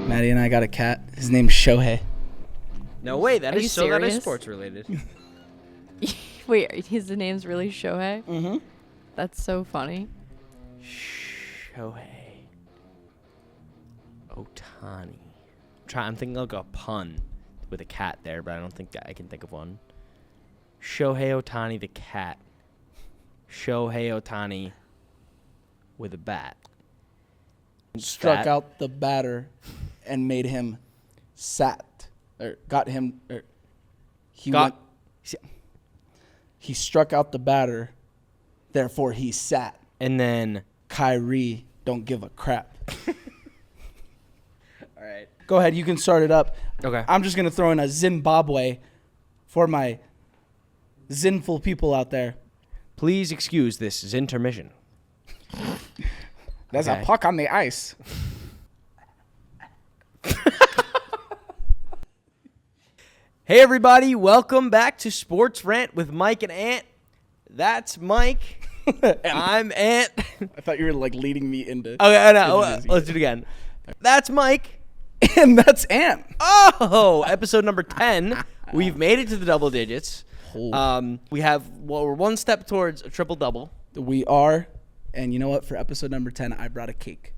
Maddie and I got a cat. His name's Shohei. No way, that Are you is so that is serious? sports related. Wait, his name's really Shohei? Mm-hmm. That's so funny. Shohei Ohtani. I'm thinking like a pun with a cat there, but I don't think that I can think of one. Shohei Ohtani the cat. Shohei Ohtani with a bat. Struck out the batter and made him sat. Or got him. Or he struck out the batter, therefore he sat. And then Kyrie don't give a crap. all right. Go ahead, you can start it up. Okay. I'm just going to throw in a Zimbabwe for my zinful people out there. Please excuse this intermission. There's Okay. a puck on the ice. Hey everybody, welcome back to Sports Rant with Mike and Ant. That's Mike. I'm Ant. I thought you were like leading me into. Okay, no, let's do it again. That's Mike. And that's Ant. Oh, episode number 10. We've made it to the double digits. We're one step towards a triple double. We are. And you know what? For episode number 10, I brought a cake.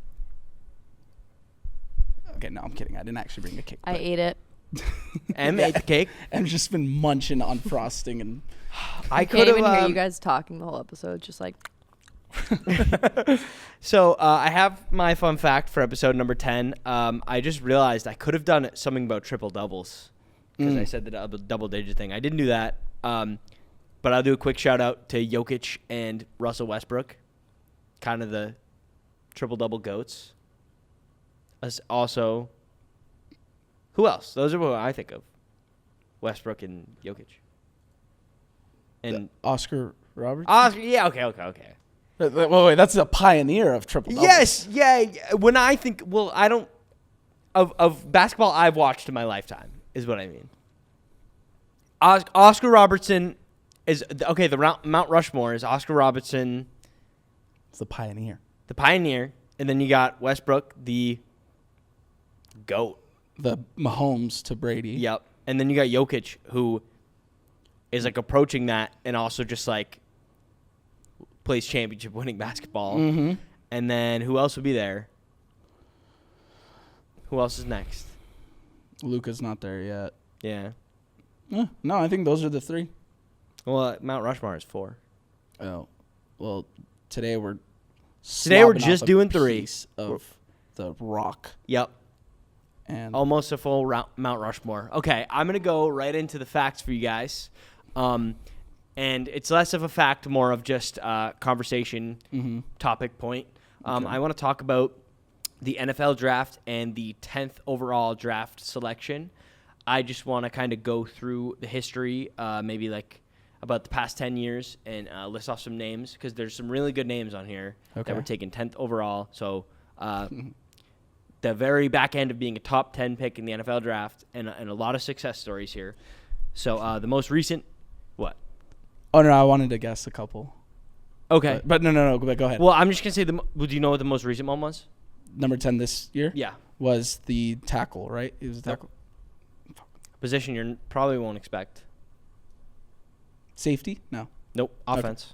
Okay, no, I'm kidding. I didn't actually bring a cake. I ate it. Em ate the cake. I've just been munching on frosting and. I Can't could even hear have. you guys talking the whole episode. Just like, So I have my fun fact for episode number 10. I just realized I could have done something about triple doubles because I said the double digit thing. I didn't do that. But I'll do a quick shout out to Jokic and Russell Westbrook, kind of the triple double goats. Also, who else? Those are what I think of. Westbrook and Jokic. And Oscar Roberts? Oscar, yeah, okay. Wait, that's a pioneer of triple doubles. Yes, yeah. When I think, I don't of basketball I've watched in my lifetime is what I mean. Oscar Robertson is okay. The Mount Rushmore is Oscar Robertson, It's the pioneer. the pioneer, and then you got Westbrook, the goat. The Mahomes to Brady. Yep, and then you got Jokic, who is like approaching that, and also just like plays championship winning basketball. Mm-hmm. And then who else would be there? Who else is next? Luka's not there yet. Yeah. No, I think those are the three. Well, Mount Rushmore is 4. Oh, well, today we're Today we're slobbing just off a doing 3 piece of the rock. Yep. And Almost a full Mount Rushmore. Okay, I'm going to go right into the facts for you guys. And it's less of a fact, more of just conversation topic point. I want to talk about the NFL draft and the 10th overall draft selection. I just want to kind of go through the history, maybe like about the past 10 years and list off some names because there's some really good names on here that were taken 10th overall. So the very back end of being a top 10 pick in the NFL draft and a lot of success stories here. So the most recent, what? Oh, no, I wanted to guess a couple. Okay. But no, go ahead. Well, I'm just going to say, do you know what the most recent one was? Number 10 this year Yeah. was the tackle, right? It was a tackle. Position you probably won't expect. Safety? No. Nope. Offense.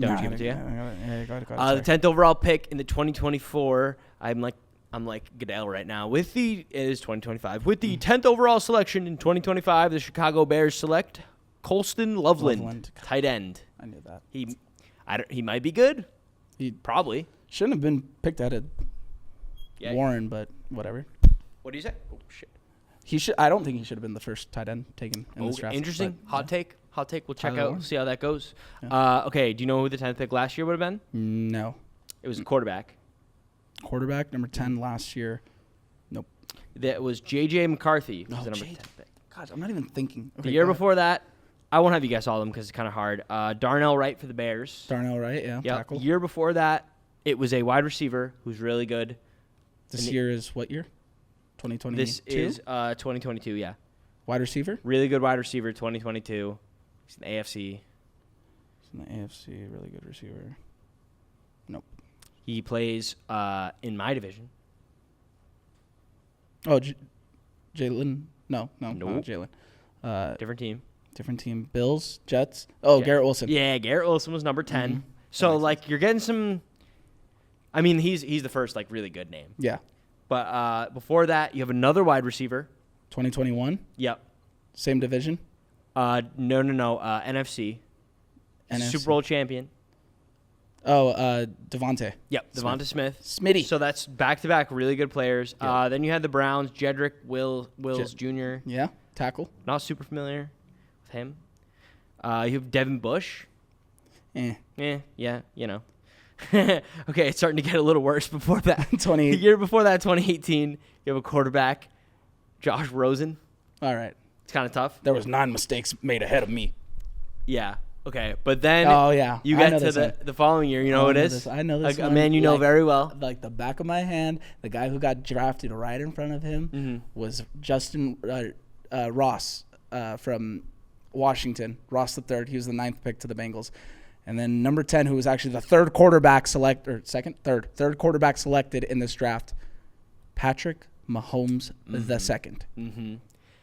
Okay. Nah, Give it to you. Yeah, go The ahead, 10th overall pick in the 2024. I'm like Goodell right now. It is 2025. With the 10th overall selection in 2025, the Chicago Bears select Colston Loveland. Tight end. I knew that. He might be good. He Probably. shouldn't have been picked out of Yeah. Warren, but whatever. What do you say? Oh shit. He should. I don't think he should have been the first tight end taken in this draft. Interesting. but, Hot take. We'll check Tyler out. Warren. See how that goes. Yeah. Okay. Do you know who the 10th pick last year would have been? No. It was a quarterback. Quarterback number 10 last year. Nope. That was J.J. McCarthy. Was Oh, the number J.J. 10 pick. God, I'm not even thinking. The year before that, I won't have you guess all of them because it's kind of hard. Darnell Wright for the Bears. Darnell Wright, yeah. Yep. Tackle. Year before that, it was a wide receiver who's really good. This year is what year? 2022? This is 2022, yeah. Wide receiver? Really good wide receiver, 2022. He's in the AFC. He's in the AFC, really good receiver. Nope. He plays in my division. Oh, Jalen? No, Nope. not Jalen. Different team. Different team. Bills, Jets. Oh, Yeah. Garrett Wilson. Yeah, Garrett Wilson was number 10. Mhm. So, makes like, you're getting some... I mean, he's the first, like, really good name. Yeah. But before that, you have another wide receiver. 2021. Yep. Same division. No. NFC. NFC. Super Bowl champion. Oh, Devontae. Yep. Devonta Smith. Smitty. So that's back-to-back really good players. Yeah. Then you had the Browns, Jedrick Wills Jr. Yeah. Tackle. Not super familiar with him. You have Devin Bush. Eh. Yeah, you know. Okay, it's starting to get a little worse before that. 20. The year before that, 2018, you have a quarterback, Josh Rosen. All right. It's kind of tough. There was 9 mistakes made ahead of me. Yeah. Okay, but then Oh, yeah. you I get know to this the following year. You know what it is? I know this Like, a one. man you know Like- very well. Like the back of my hand, the guy who got drafted right in front of him Mm-hmm. was Justin Ross from Washington. Ross the third. He was the 9th pick to the Bengals. And then number 10, who was actually the third quarterback third quarterback selected in this draft, Patrick Mahomes the second. Mm-hmm.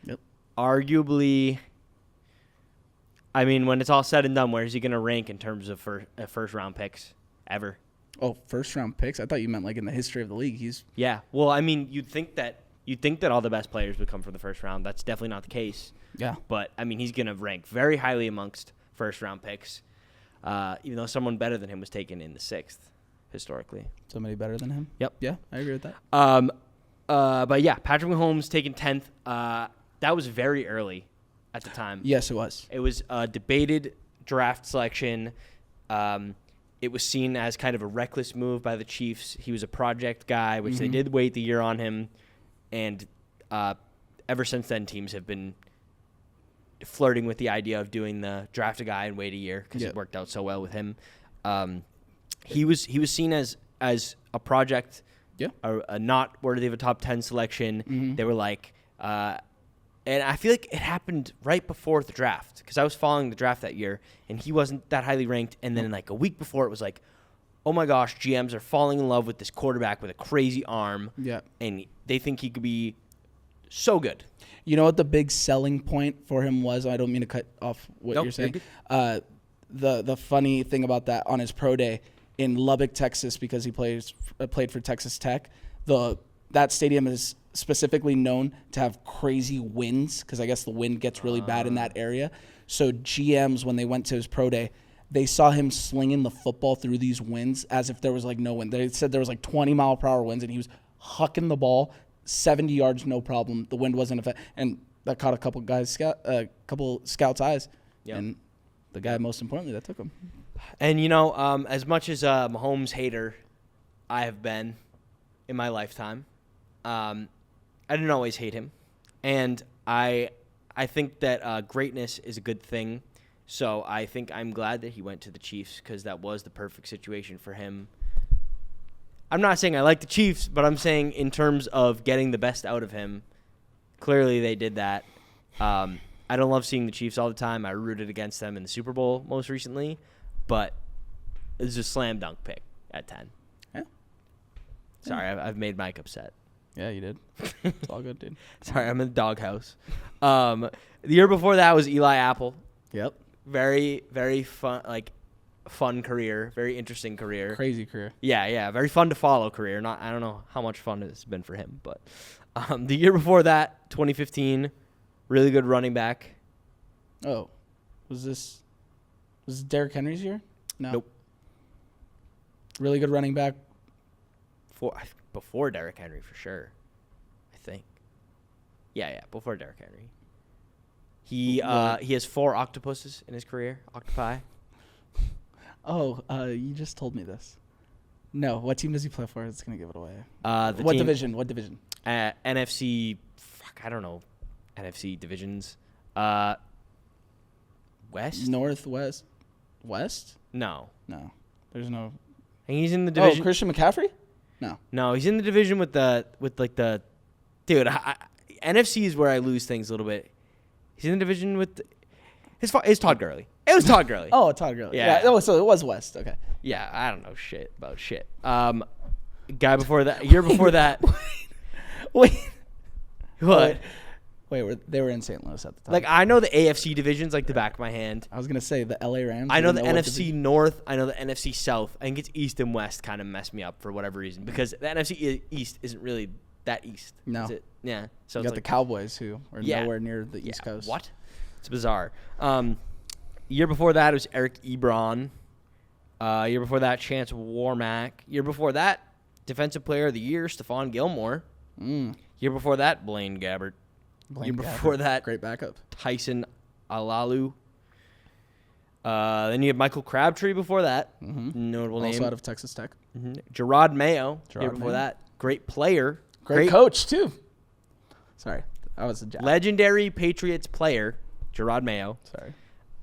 Yep. Arguably, I mean, when it's all said and done, where is he going to rank in terms of first-round picks ever? Oh, first round picks. I thought you meant like in the history of the league. Yeah. Well, I mean, you'd think that all the best players would come from the first round. That's definitely not the case. Yeah. But I mean, he's going to rank very highly amongst first-round picks, even though someone better than him was taken in the 6th historically. Somebody better than him. Yep. Yeah, I agree with that. But yeah, Patrick Mahomes taken 10th. That was very early at the time. Yes, it was. It was a debated draft selection. It was seen as kind of a reckless move by the Chiefs. He was a project guy, which they did wait the year on him. And ever since then, teams have been flirting with the idea of doing the draft a guy and wait a year because it worked out so well with him. He was seen as a project, a not worthy of a top 10 selection. They were like, and I feel like it happened right before the draft because I was following the draft that year and he wasn't that highly ranked. And then like a week before, it was like, oh my gosh, GMs are falling in love with this quarterback with a crazy arm. Yeah. And they think he could be so good. You know what the big selling point for him was? I don't mean to cut off what Nope, you're saying. you're The funny thing about that on his pro day in Lubbock, Texas, because he played for Texas Tech, that stadium is specifically known to have crazy winds because I guess the wind gets really bad in that area. So GMs, when they went to his pro day, they saw him slinging the football through these winds as if there was like no wind. They said there was like 20-mile-per-hour winds, and he was hucking the ball 70 yards, no problem. The wind wasn't affected, and that caught a couple scouts' eyes. Yep. And the guy, most importantly, that took him. And, you know, as much as a Mahomes hater I have been in my lifetime, I didn't always hate him. And I think that greatness is a good thing. So I think I'm glad that he went to the Chiefs because that was the perfect situation for him. I'm not saying I like the Chiefs, but I'm saying in terms of getting the best out of him, clearly they did that. I don't love seeing the Chiefs all the time. I rooted against them in the Super Bowl most recently, but it's a slam dunk pick at 10. Yeah. Sorry, I've made Mike upset. Yeah, you did. It's all good, dude. Sorry, I'm in the doghouse. The year before that was Eli Apple. Yep. Very, very fun career. Very interesting career. Crazy career. Yeah. Very fun to follow career. I don't know how much fun it's been for him, but the year before that, 2015, really good running back. Oh, was this Derrick Henry's year? No. Nope. Really good running back. Before Derrick Henry for sure, I think. Yeah, before Derrick Henry. He has 4 octopuses in his career. Octopi. Oh, you just told me this. No, what team does he play for? It's gonna give it away. What division? What division? NFC. I don't know. NFC divisions. West. Northwest. West? No. There's no. And he's in the division. Oh, Christian McCaffrey? No, he's in the division with the dude. NFC is where I lose things a little bit. He's in the division with it's Todd Gurley. It was Todd Gurley. Oh, Todd Gurley. Yeah. Oh, so it was West. Okay. Yeah, I don't know shit about shit. Guy before that, year before that. Wait. What? They were in St. Louis at the time. Like, I know the AFC divisions like the back of my hand. I was gonna say the LA Rams. I You know don't the what NFC division- North. I know the NFC South. I think it's East and West kind of mess me up for whatever reason because the NFC East isn't really that East. No. Is it? Yeah. So You it's got the like, Cowboys who are Yeah. nowhere near the East Coast. What? It's bizarre. Year before that was Eric Ebron. Year before that, Chance Warmack. Year before that, Defensive Player of the Year, Stephon Gilmore. Year before that, Blaine Gabbert. Year before that, great backup. Tyson Alalu. Then you have Michael Crabtree before that. Notable Also name. out of Texas Tech. Gerard Mayo. Year Gerard before Mayo. that, great player. Great coach too. Sorry, I was a jab. Legendary Patriots player, Gerard Mayo. Sorry.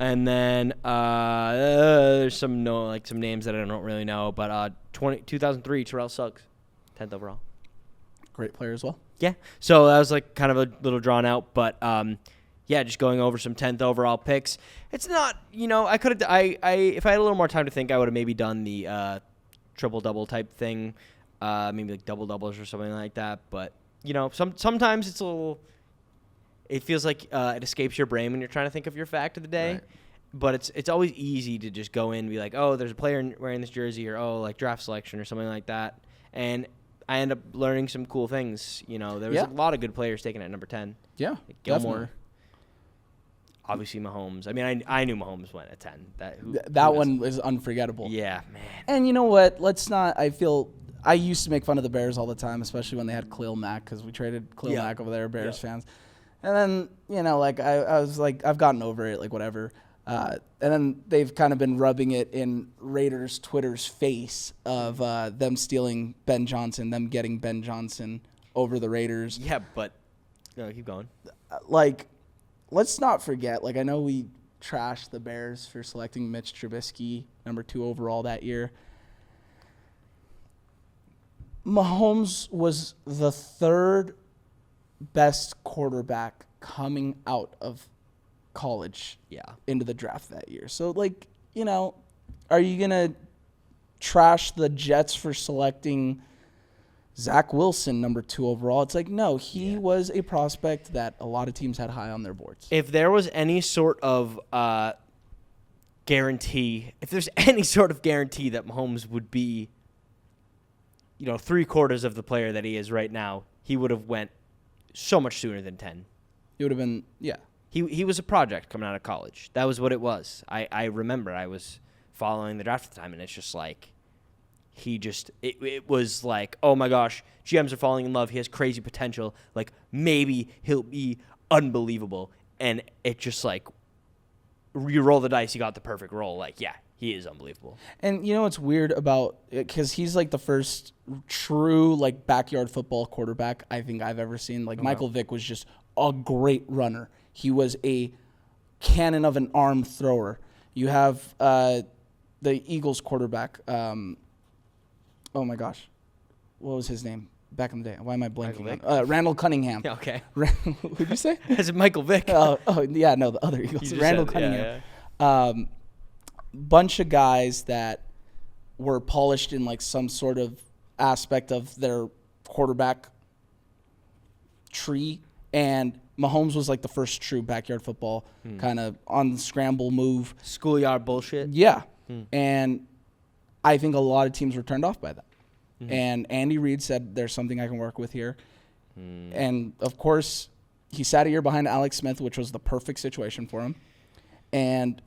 And then there's some names that I don't really know, but 2003 Terrell Suggs, 10th overall. Great player as well. Yeah, so that was like kind of a little drawn out, but yeah, just going over some 10th overall picks. It's not, I could have, if I had a little more time to think, I would have maybe done the triple double type thing, maybe like double doubles or something like that. But sometimes it's a little. It feels like it escapes your brain when you're trying to think of your fact of the day. Right. But it's always easy to just go in and be like, oh, there's a player wearing this jersey, or oh, like draft selection or something like that. And I end up learning some cool things. There was a lot of good players taken at number 10. Yeah, Like Gilmore. definitely. Obviously Mahomes. I mean, I knew Mahomes went at 10. That one was unforgettable. Yeah, man. And you know what? Let's not. I used to make fun of the Bears all the time, especially when they had Khalil Mack because we traded Khalil Mack over there, Bears fans. And then I was like, I've gotten over it, like whatever. And then they've kind of been rubbing it in Raiders Twitter's face of them stealing Ben Johnson, them getting Ben Johnson over the Raiders. Yeah, but keep going. Let's not forget. I know we trashed the Bears for selecting Mitch Trubisky, number 2 overall that year. Mahomes was the 3rd best quarterback coming out of college into the draft that year. So, are you going to trash the Jets for selecting Zach Wilson, number 2 overall? It's like, no, he was a prospect that a lot of teams had high on their boards. If there was any sort of guarantee, that Mahomes would be, 3/4 of the player that he is right now, he would have went so much sooner than 10. It would have been, He was a project coming out of college. That was what it was. I remember I was following the draft at the time, and it's just like it was like, oh my gosh, GMs are falling in love. He has crazy potential. Like, maybe he'll be unbelievable. And it just like, you roll the dice, you got the perfect roll. Like, yeah, he is unbelievable. And what's weird about it, because he's like the first true backyard football quarterback I think I've ever seen. Michael Vick was just a great runner. He was a cannon of an arm thrower. You have the Eagles quarterback. Oh my gosh, what was his name back in the day? Why am I blanking? Randall Cunningham. Yeah, okay. Who'd you say? Is it Michael Vick? The other Eagles. Randall Cunningham. Bunch of guys that were polished in some sort of aspect of their quarterback tree, and Mahomes was the first true backyard football kind of on the scramble move. Schoolyard bullshit. Yeah. And I think a lot of teams were turned off by that. And Andy Reid said, there's something I can work with here. And, of course, he sat a year behind Alex Smith, which was the perfect situation for him. And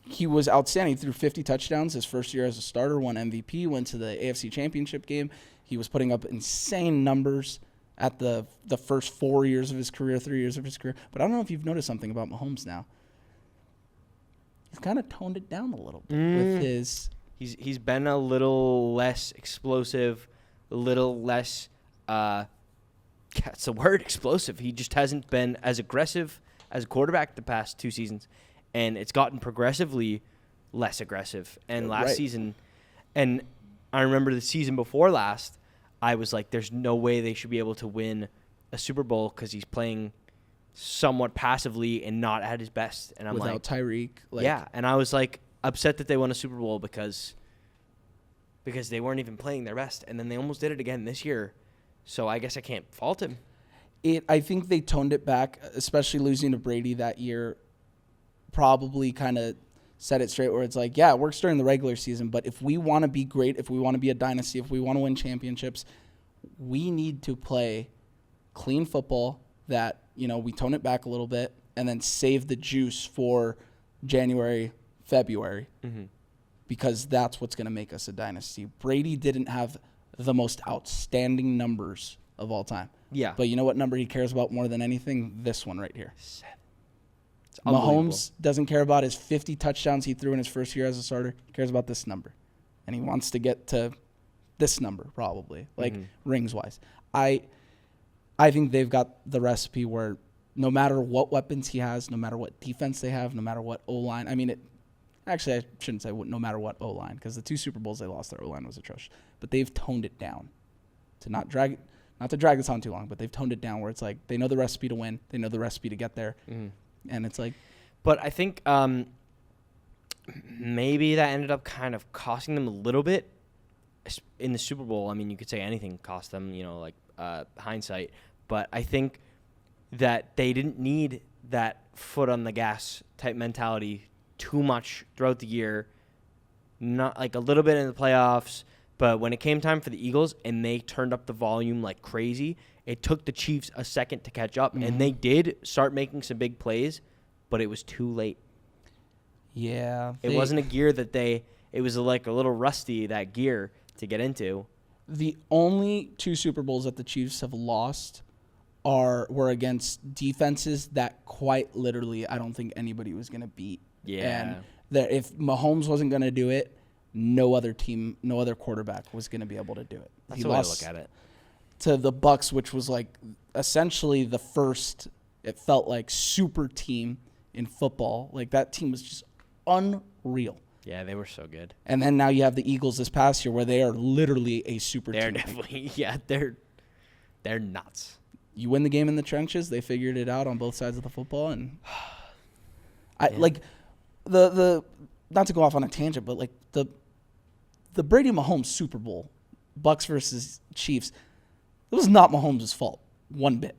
he was outstanding. He threw 50 touchdowns his first year as a starter, won MVP, went to the AFC Championship game. He was putting up insane numbers at the first 4 years of his career, 3 years of his career. But I don't know if you've noticed something about Mahomes now. He's kind of toned it down a little bit with his... He's been a little less explosive, a little less that's the word, explosive. He just hasn't been as aggressive as a quarterback the past 2 seasons, and it's gotten progressively less aggressive. And last season, and I remember the season before last, I was like, there's no way they should be able to win a Super Bowl because he's playing somewhat passively and not at his best. And I'm without Tyreek. And I was like, upset that they won a Super Bowl because because they weren't even playing their best, and then they almost did it again this year. So I guess I can't fault him. I think they toned it back, especially losing to Brady that year. Probably kind of set it straight where it's like, yeah, it works during the regular season, but if we want to be great, if we want to be a dynasty, if we want to win championships, we need to play clean football that, we tone it back a little bit and then save the juice for January, February, because that's what's going to make us a dynasty. Brady didn't have the most outstanding numbers of all time. Yeah. But you know what number he cares about more than anything? This one right here. 7. It's Mahomes doesn't care about his 50 touchdowns he threw in his first year as a starter. He cares about this number. And he wants to get to this number probably, rings-wise. I think they've got the recipe where no matter what weapons he has, no matter what defense they have, no matter what O-line. I mean, actually, I shouldn't say no matter what O-line, because the 2 Super Bowls they lost, their O-line was atrocious. But they've toned it down to not to drag this on too long, but they've toned it down where it's like they know the recipe to win. They know the recipe to get there. And it's like. But I think maybe that ended up kind of costing them a little bit in the Super Bowl. I mean, you could say anything cost them, hindsight. But I think that they didn't need that foot on the gas type mentality too much throughout the year. Not like a little bit in the playoffs, but when it came time for the Eagles and they turned up the volume like crazy, it took the Chiefs a second to catch up. And they did start making some big plays, but it was too late. Yeah. It wasn't a gear that it was like a little rusty, that gear to get into. The only 2 Super Bowls that the Chiefs have lost were against defenses that quite literally I don't think anybody was going to beat. Yeah. And that if Mahomes wasn't going to do it, no other quarterback was going to be able to do it. That's the way to look at it. To the Bucs, which was like essentially the first, it felt like, super team in football. Like that team was just unreal. Yeah, they were so good. And then now you have the Eagles this past year where they are literally a super team. They're definitely, they're nuts. You win the game in the trenches. They figured it out on both sides of the football, and the not to go off on a tangent, but like the Brady Mahomes Super Bowl, Bucks versus Chiefs, it was not Mahomes' fault one bit.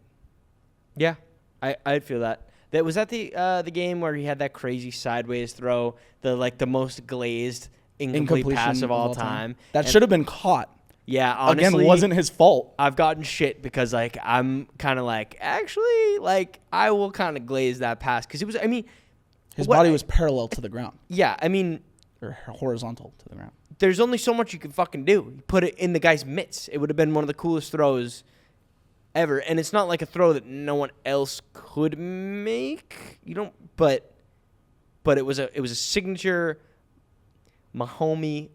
Yeah, I'd feel that. That was that the game where he had that crazy sideways throw, the most glazed incomplete pass of all time. That should have been caught. Yeah, honestly, again, wasn't his fault. I've gotten shit because I'm kind of actually I will kind of glaze that pass because it was. I mean, his body was parallel to the ground. Yeah, I mean, or horizontal to the ground. There's only so much you can fucking do. You put it in the guy's mitts. It would have been one of the coolest throws ever, and it's not like a throw that no one else could make. But it was a signature Mahomey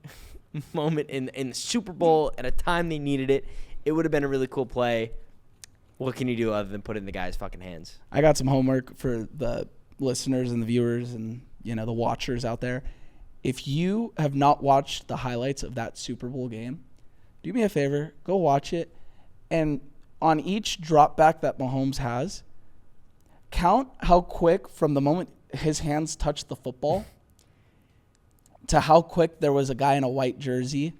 moment in the Super Bowl at a time they needed it. It would have been a really cool play. What can you do other than put it in the guy's fucking hands? I got some homework for the listeners and the viewers and the watchers out there. If you have not watched the highlights of that Super Bowl game, do me a favor, go watch it, and on each drop back that Mahomes has, count how quick from the moment his hands touched the football to how quick there was a guy in a white jersey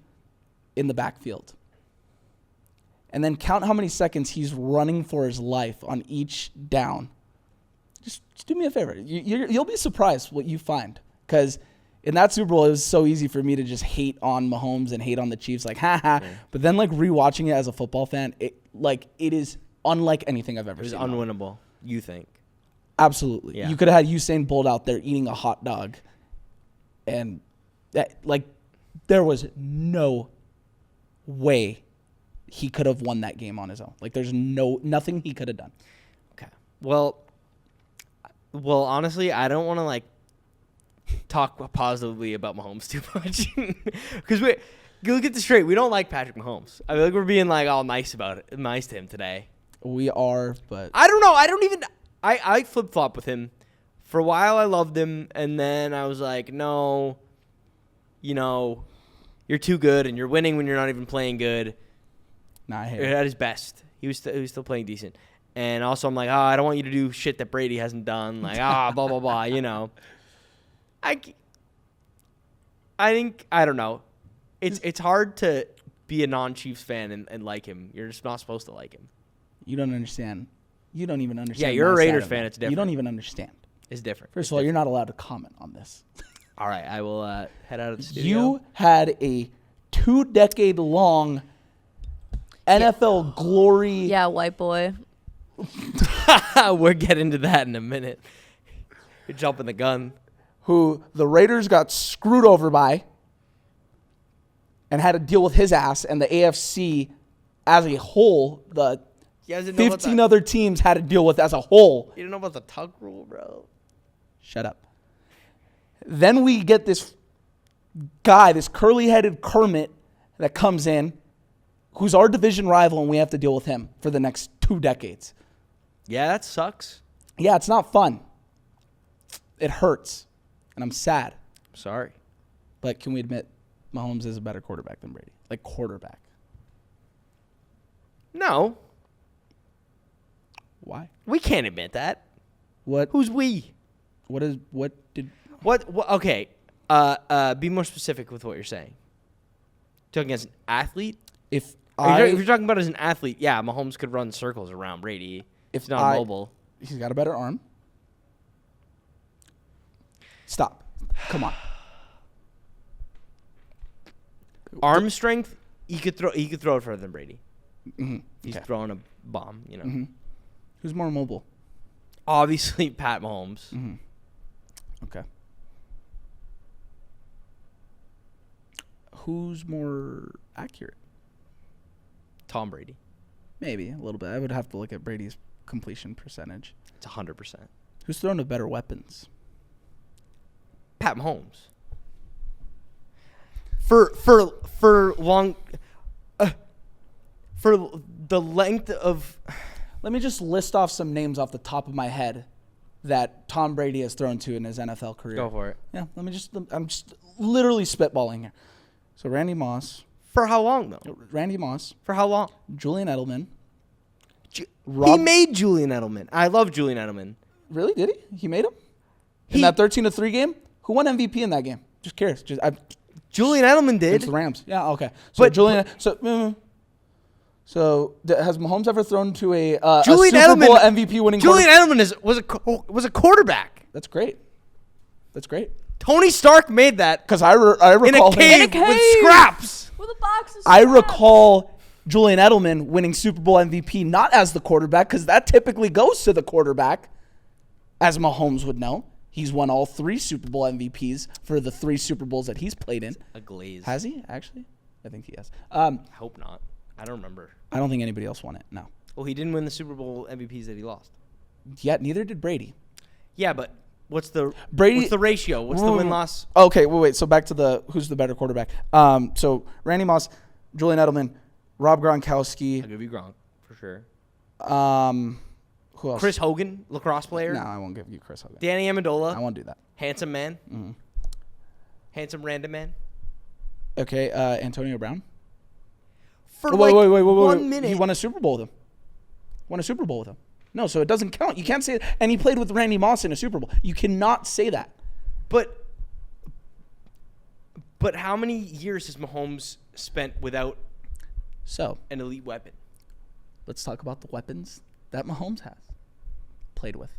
in the backfield. And then count how many seconds he's running for his life on each down. Just do me a favor. You'll be surprised what you find. Because in that Super Bowl, it was so easy for me to just hate on Mahomes and hate on the Chiefs. Ha. Yeah. But then rewatching it as a football fan, it is unlike anything I've ever seen. It was unwinnable, you think? Absolutely. Yeah. You could have had Usain Bolt out there eating a hot dog. And there was no way he could have won that game on his own. There's nothing he could have done. Okay. Well, honestly, I don't want to talk positively about Mahomes too much because you'll get this straight. We don't like Patrick Mahomes. I feel like we're being all nice to him today. We are, but I don't know. I flip flop with him. For a while, I loved him, and then I was like, no. You're too good, and you're winning when you're not even playing good. Nah, I hate At his best, he was still playing decent. And also, I'm like, I don't want you to do shit that Brady hasn't done. Blah blah blah. I think I don't know. It's hard to be a non-Chiefs fan and like him. You're just not supposed to like him. You don't understand. You don't even understand. Yeah, you're a my side Raiders of fan. it. It's different. You don't even understand. It's different. First of all, you're not allowed to comment on this. All right, I will head out of the studio. You had a 2-decade-long NFL glory. Yeah, white boy. We're getting to that in a minute. You're jumping the gun. Who the Raiders got screwed over by and had to deal with his ass, and the AFC as a whole, the You guys didn't know 15 other teams had to deal with as a whole. You didn't know about the tug rule, bro. Shut up. Then we get this guy, this curly-headed Kermit that comes in, who's our division rival, and we have to deal with him for the next 2 decades. Yeah, that sucks. Yeah, it's not fun. It hurts, and I'm sad. Sorry. But can we admit Mahomes is a better quarterback than Brady? Like quarterback. No, Why? we can't admit that. What? Who's we? What did? What okay. Be more specific with what you're saying. Talking as an athlete? If If you're talking about as an athlete, yeah, Mahomes could run circles around Brady. If He's not mobile. He's got a better arm. Stop. Come on. Arm strength, he could throw it further than Brady. Mm-hmm. He's Okay. throwing a bomb, you know. Mm-hmm. Who's more mobile? Obviously, Pat Mahomes. Mm-hmm. Okay. Who's more accurate? Tom Brady. Maybe a little bit. I would have to look at Brady's completion percentage. It's 100%. Who's thrown to better weapons? Pat Mahomes. For long, for the length of. Let me just list off some names off the top of my head that Tom Brady has thrown to in his NFL career. Go for it. Yeah, I'm just literally spitballing here. So Randy Moss. For how long though? Randy Moss. For how long? Julian Edelman. He made Julian Edelman. I love Julian Edelman. Really? Did he? He made him? In that 13-3 game? Who won MVP in that game? Just curious. Julian Edelman did. It's the Rams. Yeah, okay. So has Mahomes ever thrown to a Super Bowl MVP winning Julian quarterback? Edelman was a quarterback. That's great. That's great. Tony Stark made that Because I recall in a cave with scraps. With a box of I scraps. recall Julian Edelman winning Super Bowl MVP not as the quarterback, because that typically goes to the quarterback, as Mahomes would know. He's won all 3 Super Bowl MVPs for the 3 Super Bowls that he's played in. A glaze. Has he, actually? I think he has. I hope not. I don't remember. I don't think anybody else won it, no. Well, he didn't win the Super Bowl MVPs that he lost. Yet neither did Brady. Yeah, but what's the ratio? What's the win-loss? Okay, wait. So back to who's the better quarterback. So Randy Moss, Julian Edelman, Rob Gronkowski. I'll give you Gronk, for sure. Who else? Chris Hogan, lacrosse player. No, I won't give you Chris Hogan. Danny Amendola. I won't do that. Handsome man. Mm-hmm. Handsome random man. Okay, Antonio Brown. For wait, 1 minute. He won a Super Bowl with him. No, so it doesn't count. You can't say it. And he played with Randy Moss in a Super Bowl. You cannot say that. But how many years has Mahomes spent without an elite weapon? Let's talk about the weapons that Mahomes has played with.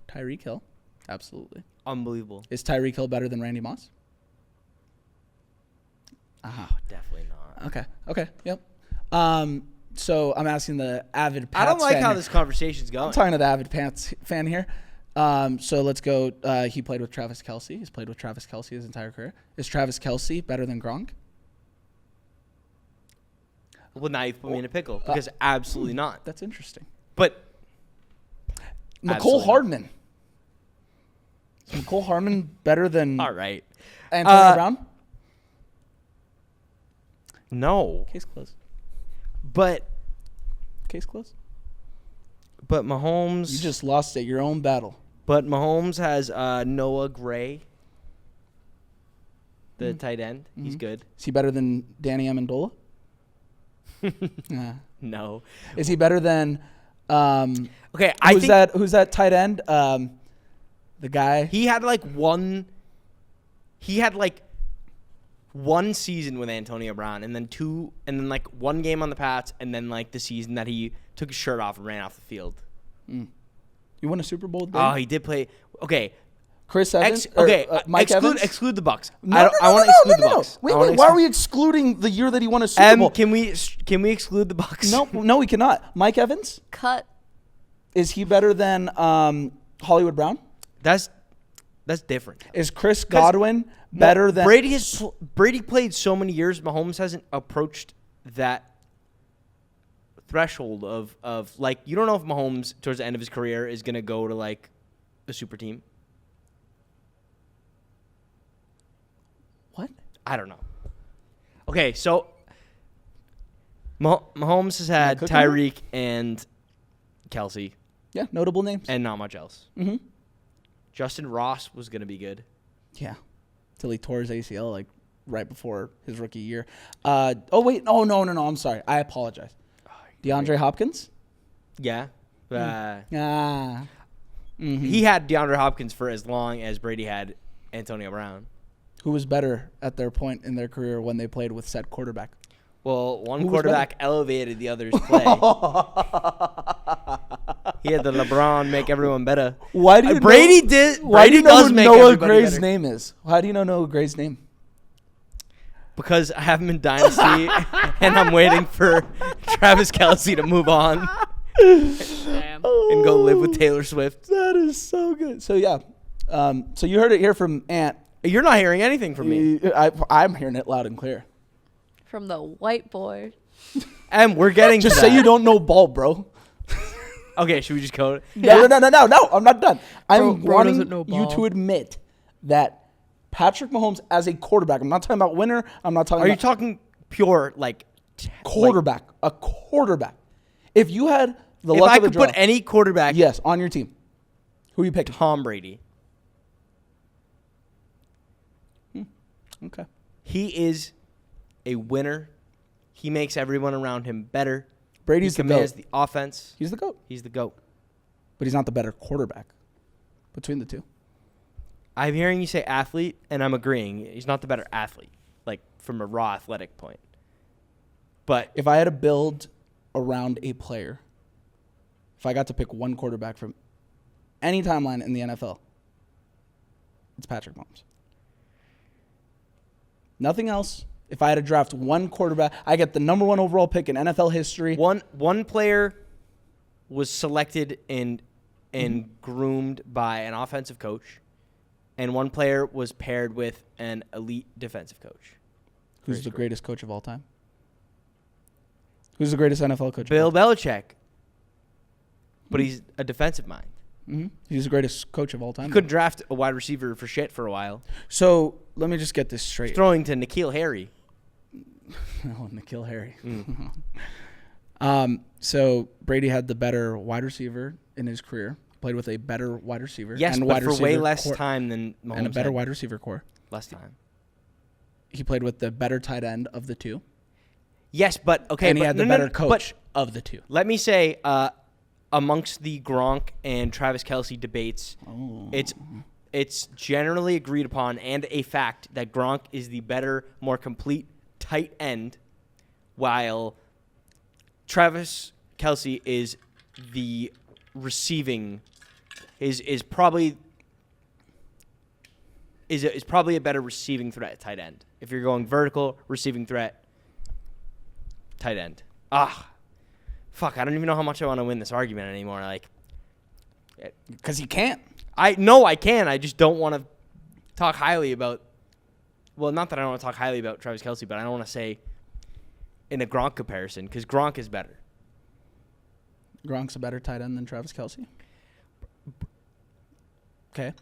Tyreek Hill, absolutely. Unbelievable. Is Tyreek Hill better than Randy Moss? Oh, definitely not. Okay, yep. So I'm asking the avid Pats I don't like fan how here. this conversation's going. I'm talking to the avid Pats fan here. So let's go. He played with Travis Kelce. He's played with Travis Kelce his entire career. Is Travis Kelce better than Gronk? Well, now you've put me in a pickle because absolutely not. That's interesting. But Mecole Hardman. Is Mecole Hardman better than all right. Antonio Brown? No. Case closed. Case closed. But Mahomes. You just lost at your own battle. But Mahomes has Noah Gray, the tight end. Mm-hmm. He's good. Is he better than Danny Amendola? No. Is he better than? Okay, Who's that tight end? The guy. He had like one season with Antonio Brown, and then like one game on the Pats, and then like the season that he took his shirt off and ran off the field. You won a Super Bowl with Brady? Oh, he did play. Okay. Chris Evans? Mike Evans? Exclude the Bucks. No, I want to exclude the Bucks. Wait, why are we excluding the year that he won a Super Bowl? Can we exclude the Bucks? No, we cannot. Mike Evans? Cut. Is he better than Hollywood Brown? That's different. Is Chris Godwin better than Brady played so many years. Mahomes hasn't approached that threshold of like, you don't know if Mahomes towards the end of his career is gonna go to like a super team. What? I don't know. Okay, so Mahomes has had Tyreek and Kelsey. Yeah, notable names. And not much else. Mm-hmm. Justin Ross was going to be good. Yeah. Till he tore his ACL like right before his rookie year. No. I'm sorry. I apologize. DeAndre Hopkins? Yeah. Mm-hmm. He had DeAndre Hopkins for as long as Brady had Antonio Brown. Who was better at their point in their career when they played with said quarterback? Well, one quarterback elevated the other's play. He had the LeBron make everyone better. Why do you Brady know, did? Why Brady do you know does who make Noah everybody Gray's better. name is? How do you know Noah Gray's name? Because I have him in Dynasty, and I'm waiting for Travis Kelce to move on Damn. and go live with Taylor Swift. That is so good. So yeah, so you heard it here from Ant. You're not hearing anything from me. I'm hearing it loud and clear. From the white boy. And we're getting Just to say that. you don't know ball, bro. Okay, should we just code it? No, I'm not done. I'm Bro wanting doesn't know you ball. to admit that Patrick Mahomes as a quarterback, I'm not talking about winner, I'm not talking Are you about talking pure, like... quarterback, a quarterback. If you had the If luck I of the could draw, put any quarterback... yes, on your team, who are you picking? Tom Brady. Okay. He is a winner. He makes everyone around him better. Brady's He the commands GOAT. the offense. He's the GOAT. He's the GOAT. But he's not the better quarterback between the two. I'm hearing you say athlete, and I'm agreeing. He's not the better athlete, like from a raw athletic point. But If I had to build around a player, if I got to pick one quarterback from any timeline in the NFL, it's Patrick Mahomes. Nothing else. If I had to draft one quarterback, I get the number 1 overall pick in NFL history. one player was selected and groomed by an offensive coach, and one player was paired with an elite defensive coach. Who's the greatest coach of all time? Who's the greatest NFL coach? Bill Belichick. But he's a defensive mind. Mm-hmm. He's the greatest coach of all time. He couldn't draft a wide receiver for shit for a while. So let me just get this straight. Throwing to N'Keal Harry. Oh, N'Keal Harry. So Brady had the better wide receiver in his career. Played with a better wide receiver. Yes, and but wide for way receiver less core, time than Mahomes and a better had. wide receiver core. Less time. He played with the better tight end of the two. Yes, but okay. And he but had the no, better no, coach of the two. Let me say, amongst the Gronk and Travis Kelce debates, it's generally agreed upon and a fact that Gronk is the better, more complete tight end, while Travis Kelce is the receiving is probably a better receiving threat at tight end. If you're going vertical, receiving threat, tight end. Fuck, I don't even know how much I want to win this argument anymore. Like, Because he can't. I know I can. I just don't want to talk highly about. Well, not that I don't want to talk highly about Travis Kelce, but I don't want to say in a Gronk comparison because Gronk is better. Gronk's a better tight end than Travis Kelce. Okay.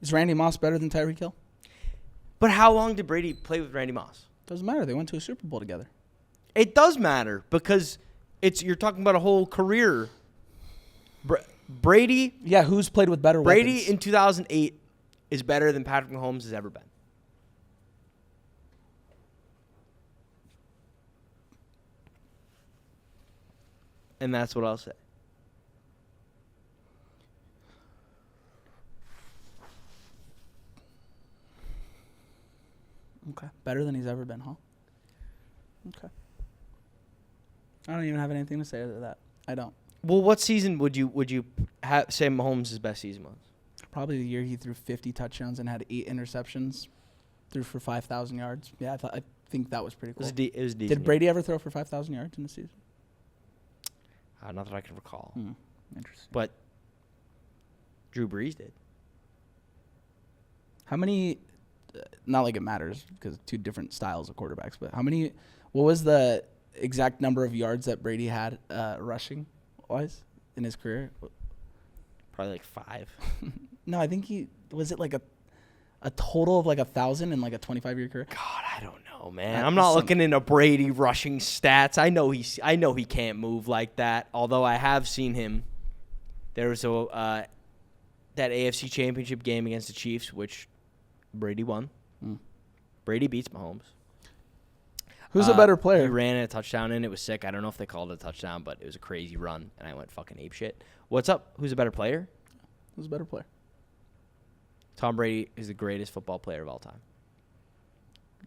Is Randy Moss better than Tyreek Hill? But how long did Brady play with Randy Moss? Doesn't matter. They went to a Super Bowl together. It does matter because you're talking about a whole career. Brady. Yeah, who's played with better Brady weapons? in 2008 is better than Patrick Mahomes has ever been. And that's what I'll say. Okay. Better than he's ever been, huh? Okay. I don't even have anything to say to that. I don't. Well, what season would you say Mahomes' best season was? Probably the year he threw 50 touchdowns and had 8 interceptions, threw for 5,000 yards. Yeah, I think that was pretty cool. It was decent. Did Brady ever throw for 5,000 yards in a season? Not that I can recall. Interesting. But Drew Brees did. How many? Not like it matters because 2 different styles of quarterbacks. But how many? What was the exact number of yards that Brady had rushing wise in his career? Probably like 5. No, I think was it like a total of like 1,000 in like a 25-year career. God, I don't know, man. I'm not looking into Brady rushing stats. I know he can't move like that. Although I have seen him. There was that AFC Championship game against the Chiefs, which Brady won. Brady beats Mahomes. Who's a better He player? ran a touchdown in. It was sick. I don't know if they called it a touchdown, but it was a crazy run, and I went fucking apeshit. What's up? Who's a better player? Who's a better player? Tom Brady is the greatest football player of all time.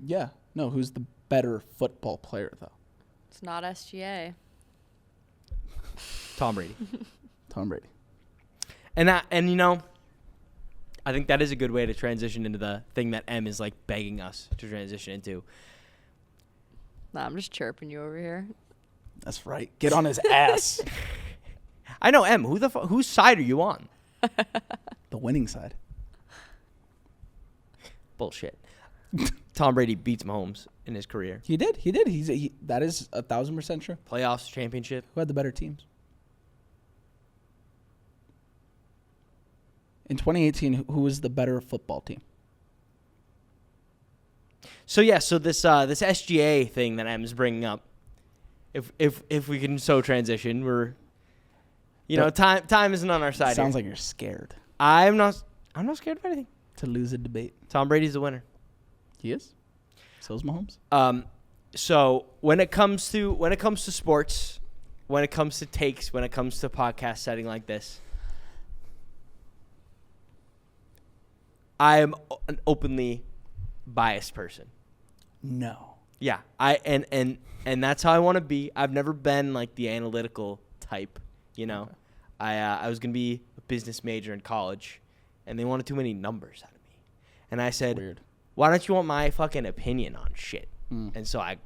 Yeah. No, who's the better football player though? It's not SGA. Tom Brady. Tom Brady. And you know, I think that is a good way to transition into the thing that M is like begging us to transition into. Nah, I'm just chirping you over here. That's right. Get on his ass. I know M. Whose side are you on? The winning side. Bullshit. Tom Brady beats Mahomes in his career. He did. That is 1,000% true. Playoffs, championship. Who had the better teams? In 2018, who was the better football team? So this SGA thing that M is bringing up, if we can so transition, we're, time isn't on our side. Sounds here. like you're scared I'm not scared of anything. to lose a debate. Tom Brady's the winner. He is. So is Mahomes. So when it comes to sports, when it comes to takes, when it comes to podcast setting like this, I am an openly biased person. No. Yeah, and that's how I want to be. I've never been like the analytical type, Okay. I was gonna be a business major in college, and they wanted too many numbers out of me, and I said, Weird. why don't you want my fucking opinion on shit? And so I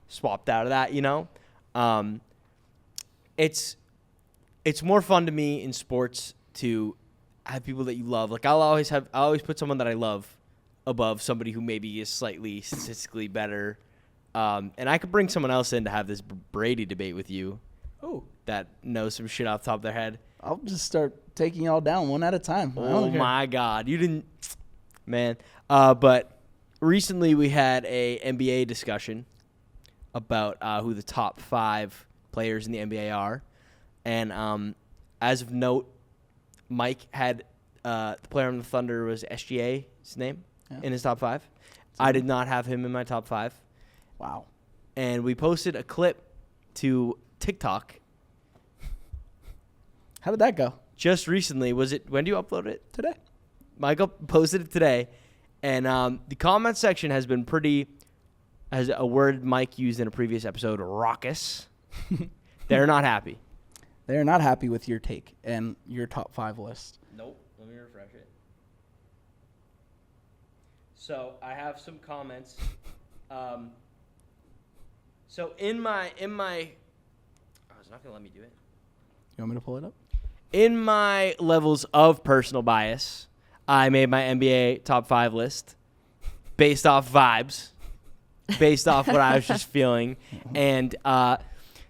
swapped out of that. It's more fun to me in sports to have people that you love. Like I always put someone that I love above somebody who maybe is slightly statistically better. And I could bring someone else in to have this Brady debate with you. Oh. That knows some shit off the top of their head. I'll just start taking y'all down one at a time. Oh my God. You didn't, man. But recently we had a NBA discussion about who the top 5 players in the NBA are. And as of note, Mike had the player on the Thunder was SGA's name in his top 5. I did not have him in my top 5. Wow. And we posted a clip to TikTok. How did that go? Just recently. When do you upload it? Today. Michael posted it today. And the comment section has been pretty, as a word Mike used in a previous episode, raucous. They're not happy. They're not happy with your take and your top 5 list. Nope. Let me refresh it. So I have some comments. So in my, oh, it's not gonna let me do it. You want me to pull it up? In my levels of personal bias, I made my NBA top 5 list based off vibes, based off what I was just feeling, and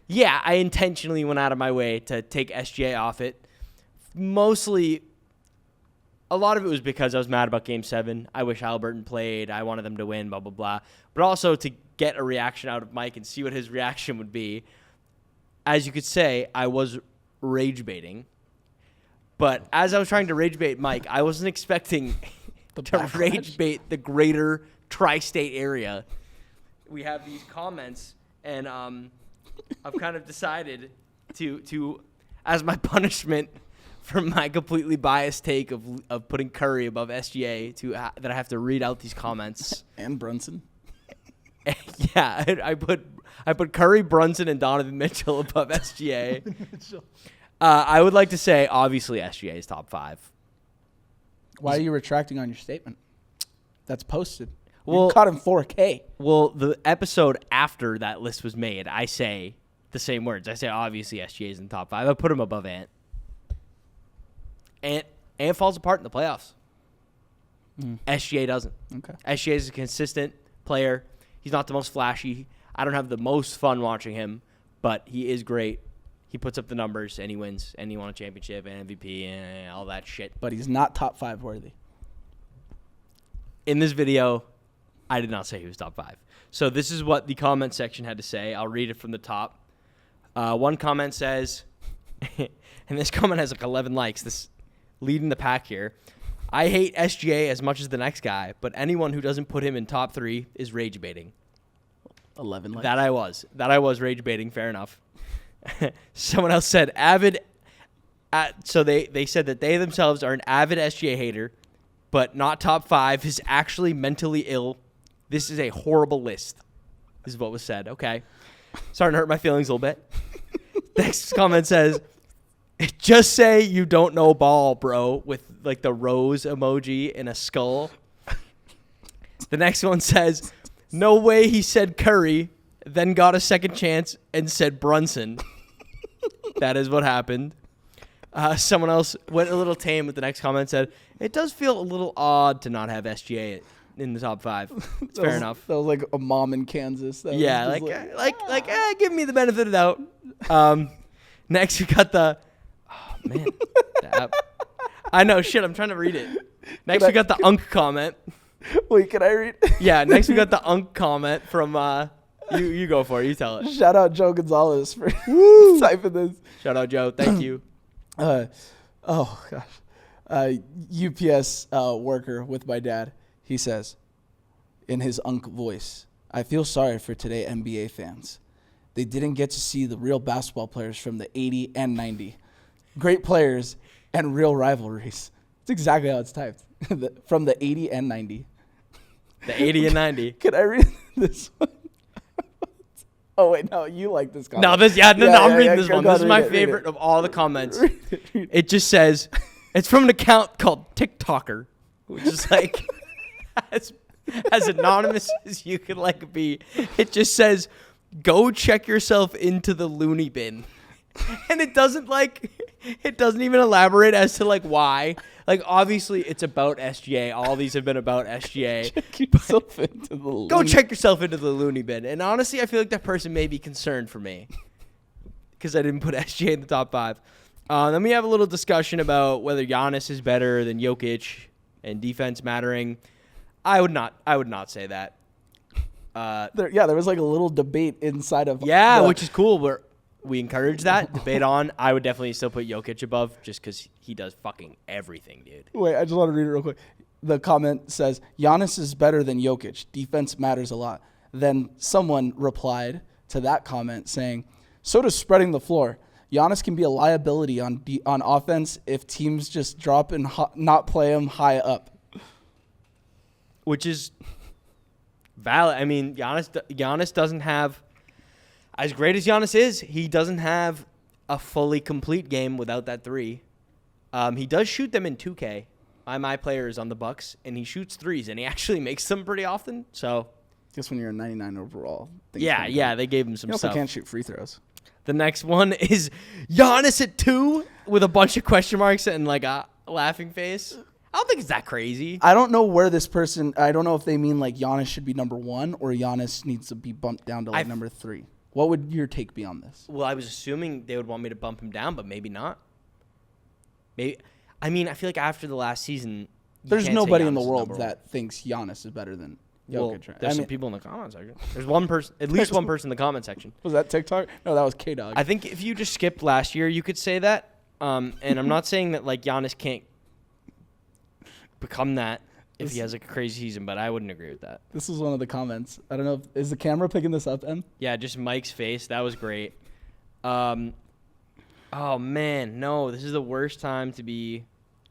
yeah, I intentionally went out of my way to take SGA off it. Mostly, a lot of it was because I was mad about Game 7. I wish Halliburton played. I wanted them to win, blah, blah, blah. But also to get a reaction out of Mike and see what his reaction would be. As you could say, I was rage baiting. But as I was trying to rage bait Mike, I wasn't expecting to rage bait the greater tri-state area. We have these comments, and I've kind of decided to as my punishment for my completely biased take of putting Curry above SGA that I have to read out these comments. And Brunson. Yeah, I put Curry, Brunson, and Donovan Mitchell above SGA. I would like to say, obviously, SGA is top 5. Why are you retracting on your statement? That's posted. Well, you caught him 4K. Well, the episode after that list was made, I say the same words. I say, obviously, SGA is in the top 5. I put him above Ant. Ant falls apart in the playoffs. SGA doesn't. Okay. SGA is a consistent player. He's not the most flashy. I don't have the most fun watching him, but he is great. He puts up the numbers, and he wins, and he won a championship and MVP and all that shit. But he's not top 5 worthy. In this video, I did not say he was top 5. So this is what the comment section had to say. I'll read it from the top. One comment says, and this comment has like 11 likes, this leading the pack here. I hate SGA as much as the next guy, but anyone who doesn't put him in top 3 is rage baiting. 11 likes. That I was rage baiting. Fair enough. Someone else said avid. So they said that they themselves are an avid SGA hater, but not top 5, is actually mentally ill. This is a horrible list. This is what was said. Okay. Starting to hurt my feelings a little bit. Next comment says, just say you don't know ball, bro, with like the rose emoji and a skull. The next one says, no way he said Curry, then got a second chance and said Brunson. That is what happened. Someone else went a little tame with the next comment, said, it does feel a little odd to not have SGA in the top 5. It's fair enough. That was like a mom in Kansas. That Yeah, was give me the benefit of the doubt. Next, we got the... Oh, man. I know, shit, I'm trying to read it. Next, we got the Unk comment. Wait, can I read? Yeah, next we got the Unk comment from... You go for it. You tell it. Shout out Joe Gonzalez for typing this. Shout out, Joe. Thank you. Oh, gosh. UPS worker with my dad. He says, in his Unk voice, I feel sorry for today NBA fans. They didn't get to see the real basketball players from the 80 and 90. Great players and real rivalries. It's exactly how it's typed. From the 80 and 90. The 80 and 90. Can I read this one? Oh, wait, no, you like this comment. I'm reading this one. This is my favorite of all the comments. It just says, it's from an account called TikToker, which is like, as anonymous as you could like be. It just says, go check yourself into the loony bin. And it doesn't even elaborate as to like why. Like obviously it's about SGA. All these have been about SGA. Go check yourself into the loony bin. And honestly, I feel like that person may be concerned for me because I didn't put SGA in the top 5. Then we have a little discussion about whether Giannis is better than Jokic and defense mattering. I would not say that. There was like a little debate inside of which is cool. We encourage that debate on. I would definitely still put Jokic above just because he does fucking everything, dude. Wait, I just want to read it real quick. The comment says, Giannis is better than Jokic. Defense matters a lot. Then someone replied to that comment saying, so does spreading the floor. Giannis can be a liability on offense if teams just drop and not play him high up. Which is valid. I mean, Giannis doesn't have... As great as Giannis is, he doesn't have a fully complete game without that 3. He does shoot them in 2K. My player is on the Bucks, and he shoots 3s, and he actually makes them pretty often. So, just when you're a 99 overall. Yeah, they gave him some stuff. You also can't shoot free throws. The next one is Giannis at 2 with a bunch of question marks and like a laughing face. I don't think it's that crazy. I don't know where this person. I don't know if they mean like Giannis should be number 1 or Giannis needs to be bumped down to like number 3. What would your take be on this? Well, I was assuming they would want me to bump him down, but maybe not. Maybe. I mean, I feel like after the last season, there's nobody in the world that thinks Giannis is better than Jokic. Well, there's some people in the comment section. There's one person, at least one person in the comment section. Was that TikTok? No, that was K-Dog. I think if you just skipped last year, you could say that. And I'm not saying that like Giannis can't become that if he has a crazy season, but I wouldn't agree with that. This was one of the comments. I don't know. Is the camera picking this up, Em? Yeah, just Mike's face. That was great. Oh, man. No, this is the worst time to be...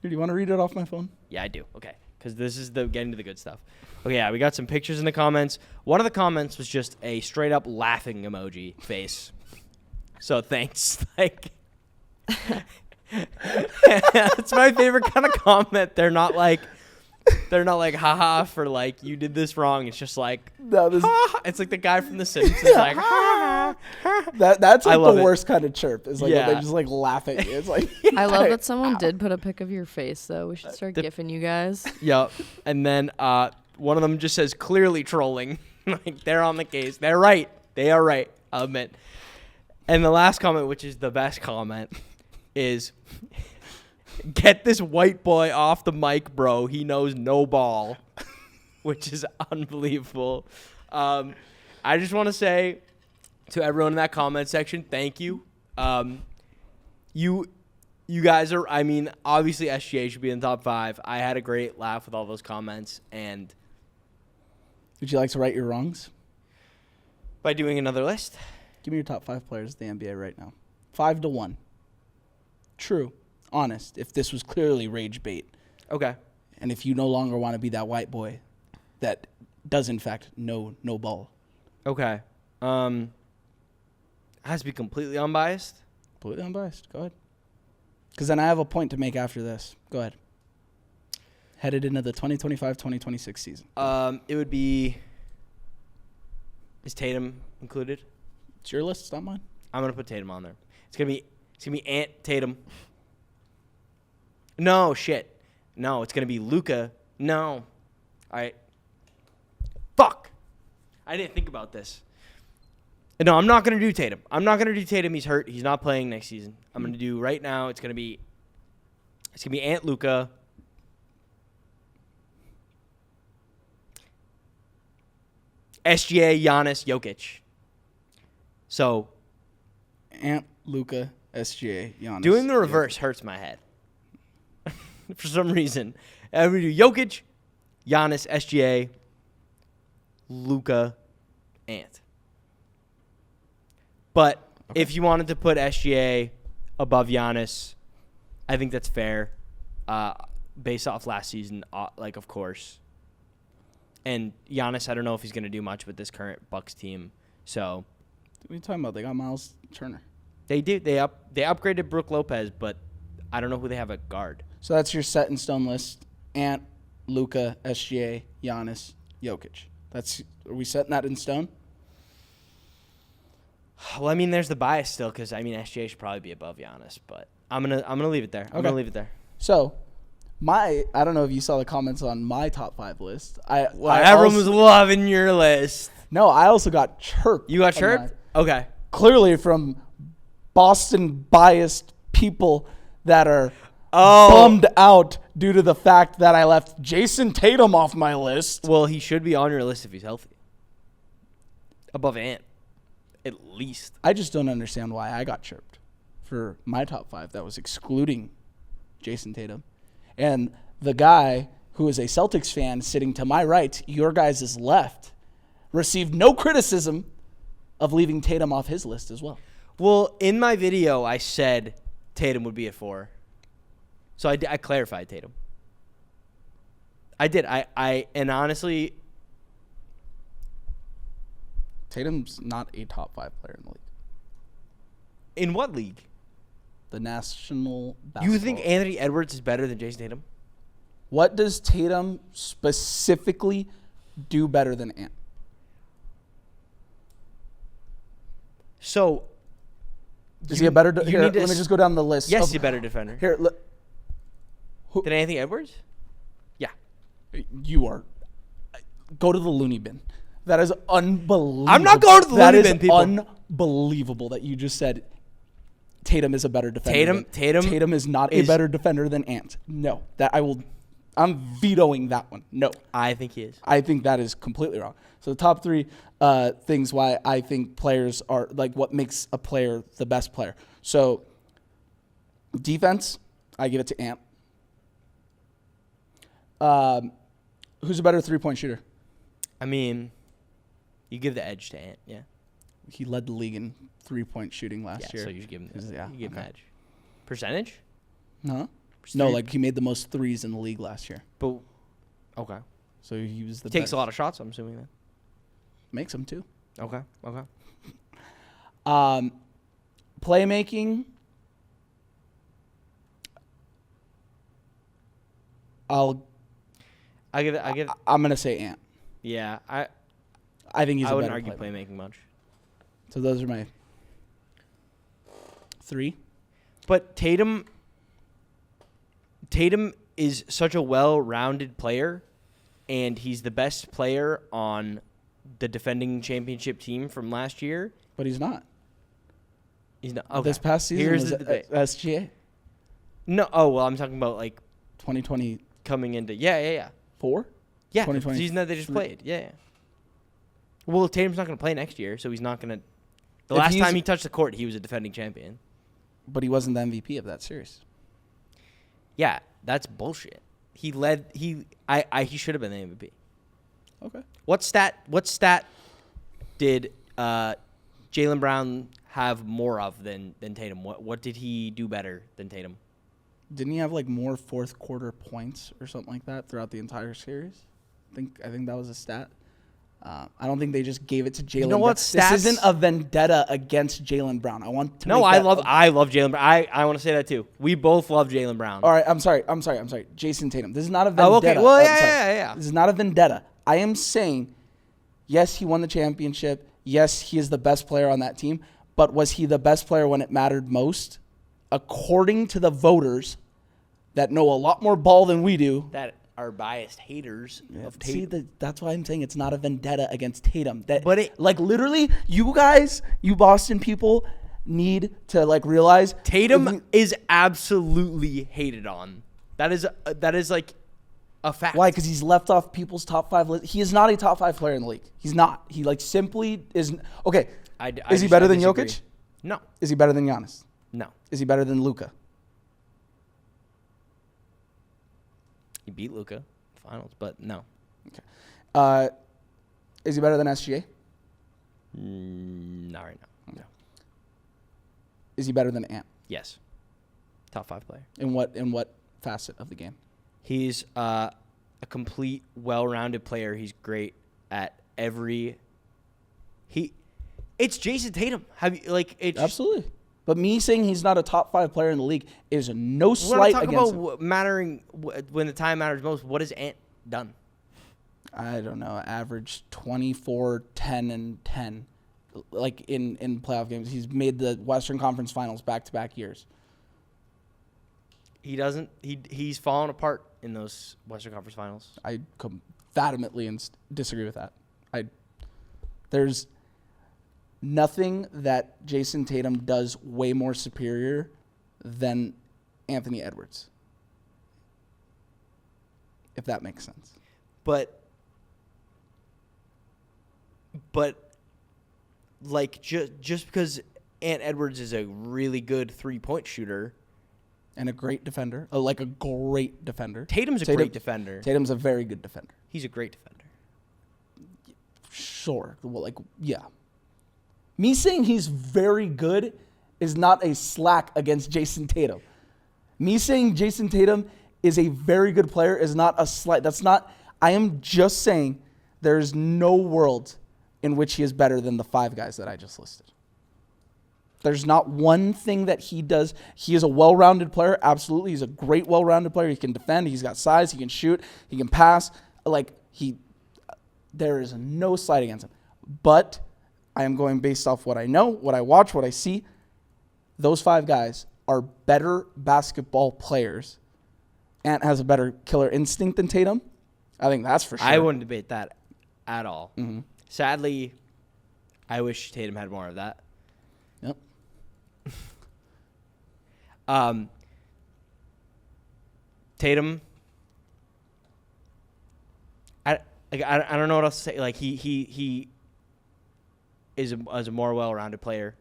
Here, do you want to read it off my phone? Yeah, I do. Okay. because this is getting to the good stuff. Okay, yeah, we got some pictures in the comments. One of the comments was just a straight up laughing emoji face. So thanks. Like, that's my favorite kind of comment. They're not like haha for like you did this wrong. It's just like No, this, it's like the guy from The Simpsons. Like that's I like love the it. worst kind of chirp. Is like when Yeah. they just like laugh at you. It's like I love that someone did put a pic of your face, though. We should start gifting you guys. Yep. And then one of them just says clearly trolling. Like they're on the case. They're right. They are right. I'll admit. And the last comment, which is the best comment, is get this white boy off the mic, bro. He knows no ball, which is unbelievable. I just want to say to everyone in that comment section, thank you. You guys are, I mean, obviously SGA should be in the top 5. I had a great laugh with all those comments. And would you like to right your wrongs? by doing another list, Give me your top 5 players in the NBA right now. 5-1. True. Honest. If this was clearly rage bait. okay. And if you no longer want to be that white boy that does in fact know no ball. Okay. It has to be completely unbiased. Completely unbiased. Go ahead. Because then I have a point to make after this. Go ahead. Headed into the 2025-2026 season. It would be. Is Tatum included? It's your list. It's not mine. I'm gonna put Tatum on there. It's gonna be Ant Tatum. No shit. No, it's gonna be Luka. No. All right. Fuck. I didn't think about this. No, I'm not gonna do Tatum. He's hurt. He's not playing next season. I'm gonna do right now. It's gonna be Ant Luka. SGA, Giannis, Jokic. So Ant, Luka, SGA, Giannis. doing the reverse hurts my head. For some reason. I'm going to do Jokic, Giannis, SGA, Luka, Ant. But if you wanted to put SGA above Giannis, I think that's fair. Based off last season, like, of course. And Giannis, I don't know if he's going to do much with this current Bucks team. So What are you talking about? They got Miles Turner. they do. They upgraded Brook Lopez, but I don't know who they have at guard. So that's your set in stone list. Ant, Luka, SGA, Giannis, Jokic. Are we setting that in stone? Well, I mean, there's the bias still because I mean SGA should probably be above Giannis, but I'm gonna leave it there. I'm Okay. gonna leave it there. So, I don't know if you saw the comments on my top 5 list. Everyone was loving your list. No, I also got chirped. You got on chirped? Okay. clearly from Boston biased people that are Oh. bummed out due to the fact that I left Jason Tatum off my list. Well, he should be on your list if he's healthy. Above Ant, at least. I just don't understand why I got chirped for my top 5 that was excluding Jason Tatum. And the guy who is a Celtics fan sitting to my right, your guys' left, received no criticism of leaving Tatum off his list as well. Well, in my video, I said Tatum would be at 4. So I clarified Tatum. I did. And honestly, Tatum's not a top 5 player in the league. in what league? The National Basketball. You think Anthony Edwards is better than Jason Tatum? What does Tatum specifically do better than Ant? So, Is he a better? you Here, need to let me just go down the list. yes, of- he's a better defender. Here, Than Anthony Edwards? Yeah. you are. Go to the loony bin. That is unbelievable. I'm not going to the That loony is bin, people. unbelievable that you just said Tatum is a better defender. Tatum is not a is- better defender than Ant. No, I'm vetoing that one. No, I think he is. I think that is completely wrong. So the top 3 things why I think players are like what makes a player the best player. So defense, I give it to Ant. Who's a better 3-point shooter? I mean, you give the edge to Ant, yeah. He led the league in 3-point shooting last year. So you should give him, Yeah, you give him okay. the edge. Percentage? No, like he made the most threes in the league last year. But Okay. So he was the Takes best. a lot of shots, I'm assuming then. Makes him too. Okay. Playmaking. I give it. I'm gonna say Ant. Yeah, I think he's. I a wouldn't better argue playmaker. playmaking much. So those are my 3. But Tatum is such a well-rounded player, and he's the best player on the defending championship team from last year. But he's not. He's not. Okay. This past season Here's was the debate. SGA. No. Oh well, I'm talking about like 2024. coming into. Yeah. Yeah. The 2020. season that they just played. Yeah. Well, Tatum's not going to play next year, so he's not going to. The If last he's- time he touched the court, he was a defending champion. But he wasn't the MVP of that series. Yeah, that's bullshit. He should have been the MVP. Okay. What stat did Jaylen Brown have more of than Tatum? What did he do better than Tatum? Didn't he have like more fourth quarter points or something like that throughout the entire series? I think that was a stat. I don't think they just gave it to Jaylen. You know what? This isn't a vendetta against Jaylen Brown. I want to. No, I love Jaylen Brown. I want to say that too. We both love Jaylen Brown. All right, I'm sorry. Jason Tatum. This is not a vendetta. Oh, okay. Well, I'm sorry. yeah. This is not a vendetta. I am saying, yes, he won the championship. Yes, he is the best player on that team. But was he the best player when it mattered most? According to the voters that know a lot more ball than we do. That are biased haters of Tatum. See, that's why I'm saying it's not a vendetta against Tatum. But like literally, you guys, you Boston people, need to like realize Tatum is absolutely hated on. That is like a fact. Why? Because he's left off people's top 5 list. He is not a top 5 player in the league. He's not. He like simply isn't. Okay. Is he better than disagree. Jokic? No. Is he better than Giannis? No. Is he better than Luka? He beat Luka finals, but no. Okay. Is he better than SGA? Not right now. No. Is he better than Ant? Yes. Top 5 player. In what facet of the game? He's a complete, well-rounded player. He's great at every. It's Jason Tatum. Absolutely. But me saying he's not a top 5 player in the league is no slight When I talk against about him. mattering when the time matters most, what has Ant done? I don't know. Average 24, 10, and 10, like in playoff games. He's made the Western Conference Finals back-to-back years. He doesn't. He's fallen apart in those Western Conference Finals. I vehemently disagree with that. There's nothing that Jason Tatum does way more superior than Anthony Edwards, if that makes sense. But like just because Ant Edwards is a really good 3-point shooter And a great defender, like a great defender. Tatum's a great defender. Tatum's a very good defender. He's a great defender. Sure. Well, like, yeah. Me saying he's very good is not a slack against Jason Tatum. Me saying Jason Tatum is a very good player is not a slight. That's not. I am just saying there's no world in which he is better than the 5 guys that I just listed. There's not one thing that he does. He is a well-rounded player. Absolutely. He's a great well-rounded player. He can defend. He's got size. He can shoot. He can pass. There is no slight against him. But I am going based off what I know, what I watch, what I see. Those 5 guys are better basketball players. Ant has a better killer instinct than Tatum. I think that's for sure. I wouldn't debate that at all. Mm-hmm. Sadly, I wish Tatum had more of that. Yep. Tatum, I don't know what else to say. Like he is a more well-rounded player,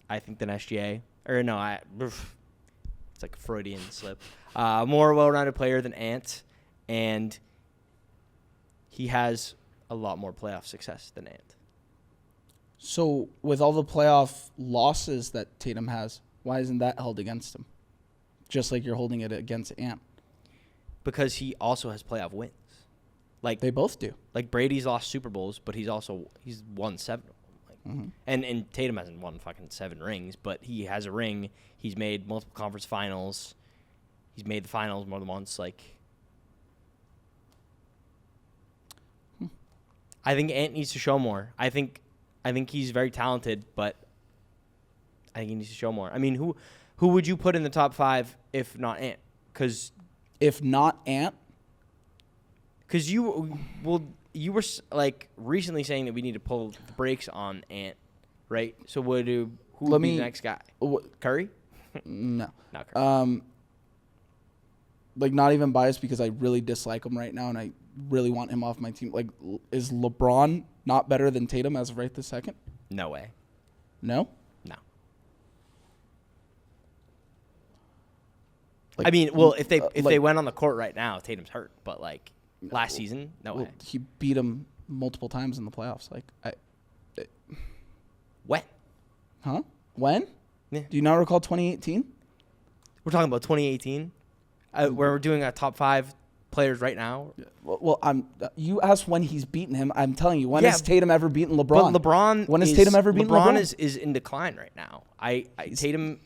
I think, than SGA. Or no, it's like a Freudian slip. More well-rounded player than Ant, and he has a lot more playoff success than Ant. So with all the playoff losses that Tatum has, why isn't that held against him? Just like you're holding it against Ant. Because he also has playoff wins. Like They both do. Like Brady's lost Super Bowls, but he's won 7. And Tatum hasn't won fucking 7 rings, but he has a ring. He's made multiple conference finals. He's made the finals more than once. Like, I think Ant needs to show more. I think he's very talented, but I think he needs to show more. I mean, who would you put in the top 5 if not Ant? Because if not Ant, you were like recently saying that we need to pull the brakes on Ant, right? So who would be the next guy? Curry? No. Not Curry. Like, not even biased because I really dislike him right now and I really want him off my team. Like, is LeBron not better than Tatum as of right this second? No way. No? No. Like, I mean, well, if they went on the court right now, Tatum's hurt. But like last season, no way. He beat him multiple times in the playoffs. Like, when? Huh? When? Yeah. Do you not recall 2018? We're talking about 2018, where we're doing a top 5 players right now. Well, you asked when he's beaten him. I'm telling you, when has Tatum ever beaten LeBron? But LeBron. When has Tatum ever beaten LeBron? LeBron is in decline right now. Tatum.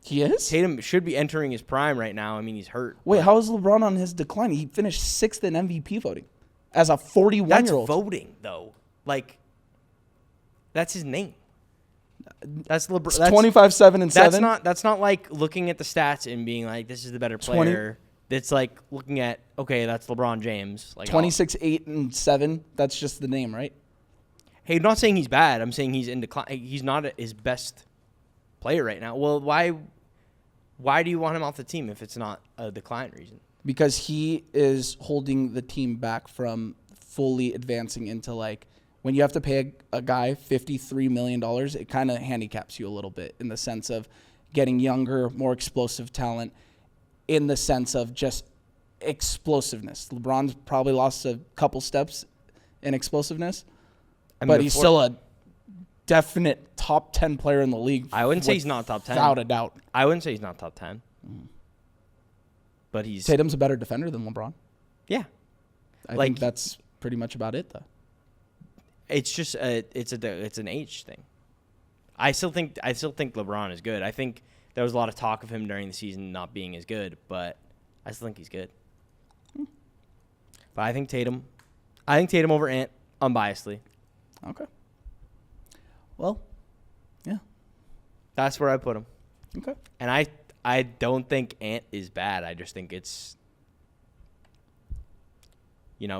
He is? Tatum should be entering his prime right now. I mean, he's hurt. Wait, how is LeBron on his decline? He finished 6th in MVP voting as a 41-year-old. That's voting, though. Like, that's his name. That's LeBron. 25-7-7. That's not like looking at the stats and being like, this is the better player. It's like looking at, okay, that's LeBron James. Like 26-8-7. That's just the name, right? Hey, I'm not saying he's bad. I'm saying he's in decline. He's not at his best player right now. Well, why do you want him off the team if it's not a decline reason? Because he is holding the team back from fully advancing into, like, when you have to pay a guy $53 million, it kind of handicaps you a little bit in the sense of getting younger, more explosive talent, in the sense of just explosiveness. LeBron's probably lost a couple steps in explosiveness, but he's still a definite top 10 player in the league. I wouldn't say he's not top 10. Without a doubt. I wouldn't say he's not top 10. But Tatum's a better defender than LeBron. Yeah. I think that's pretty much about it, though. It's just it's an age thing. I still think LeBron is good. I think there was a lot of talk of him during the season not being as good, but I still think he's good. But I think Tatum over Ant, unbiasedly. Okay. Well, yeah. That's where I put him. Okay. And I don't think Ant is bad. I just think it's,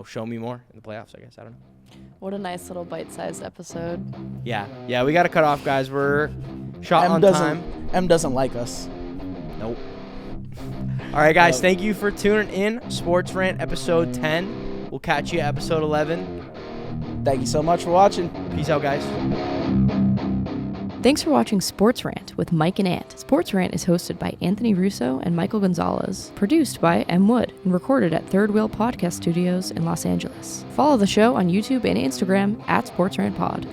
show me more in the playoffs, I guess. I don't know. What a nice little bite-sized episode. Yeah, we got to cut off, guys. We're shot on time. M doesn't like us. Nope. All right, guys, thank you for tuning in. Sports Rant episode 10. We'll catch you at episode 11. Thank you so much for watching. Peace out, guys. Thanks for watching Sports Rant with Mike and Ant. Sports Rant is hosted by Anthony Russo and Michael Gonzalez, produced by M. Wood, and recorded at Third Wheel Podcast Studios in Los Angeles. Follow the show on YouTube and Instagram at Sports Rant Pod.